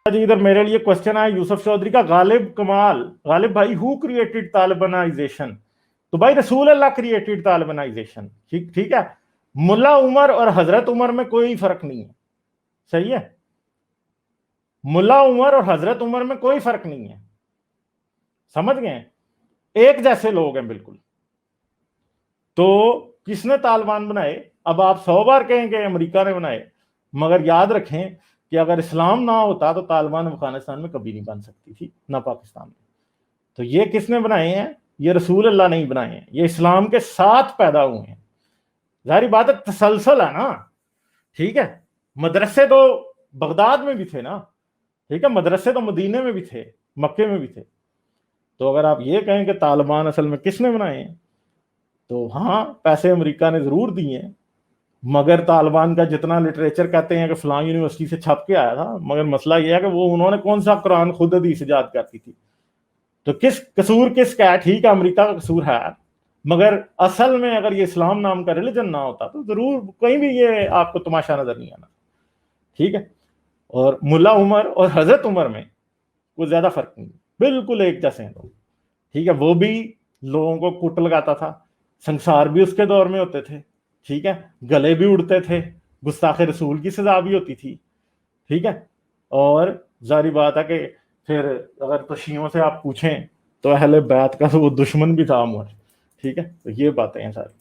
جی ادھر میرے لیے کوشچن ہے یوسف چودھری کا، غالب کمال، غالب بھائی ہو کریٹڈ طالبانائزیشن؟ تو بھائی رسول اللہ کریٹڈ طالبانائزیشن، ٹھیک ہے. ملا عمر اور حضرت عمر میں کوئی فرق نہیں ہے، صحیح ہے. ملا عمر اور حضرت عمر میں کوئی فرق نہیں ہے، سمجھ گئے؟ ایک جیسے لوگ ہیں بالکل. تو کس نے طالبان بنائے؟ اب آپ 100 بار کہیں کہ امریکہ نے بنائے، مگر یاد رکھیں کہ اگر اسلام نہ ہوتا تو طالبان افغانستان میں کبھی نہیں بن سکتی تھی، نہ پاکستان میں. تو یہ کس نے بنائے ہیں؟ یہ رسول اللہ نہیں بنائے ہیں، یہ اسلام کے ساتھ پیدا ہوئے ہیں. ظاہری بات ہے تسلسل ہے نا، ٹھیک ہے. مدرسے تو بغداد میں بھی تھے نا، ٹھیک ہے، مدرسے تو مدینے میں بھی تھے، مکے میں بھی تھے. تو اگر آپ یہ کہیں کہ طالبان اصل میں کس نے بنائے ہیں، تو ہاں پیسے امریکہ نے ضرور دیے ہیں، مگر طالبان کا جتنا لٹریچر کہتے ہیں کہ فلاں یونیورسٹی سے چھپ کے آیا تھا، مگر مسئلہ یہ ہے کہ وہ انہوں نے کون سا قرآن خود حدیث ایجاد کرتی تھی. تو کس قصور کس کا ہے؟ ٹھیک ہے امریکہ کا قصور ہے، مگر اصل میں اگر یہ اسلام نام کا ریلیجن نہ ہوتا تو ضرور کہیں بھی یہ آپ کو تماشا نظر نہیں آنا، ٹھیک ہے. اور ملا عمر اور حضرت عمر میں کوئی زیادہ فرق نہیں، بالکل ایک جیسے ہیں لوگ، ٹھیک ہے. وہ بھی لوگوں کو کوٹ لگاتا تھا، سنسار بھی اس کے دور میں ہوتے تھے، ٹھیک ہے، گلے بھی اڑتے تھے، گستاخ رسول کی سزا بھی ہوتی تھی، ٹھیک ہے. اور ظاہری بات ہے کہ پھر اگر تو شیعوں سے آپ پوچھیں تو اہل بیت کا تو وہ دشمن بھی تھا عمر، ٹھیک ہے. تو یہ باتیں ہیں ساری.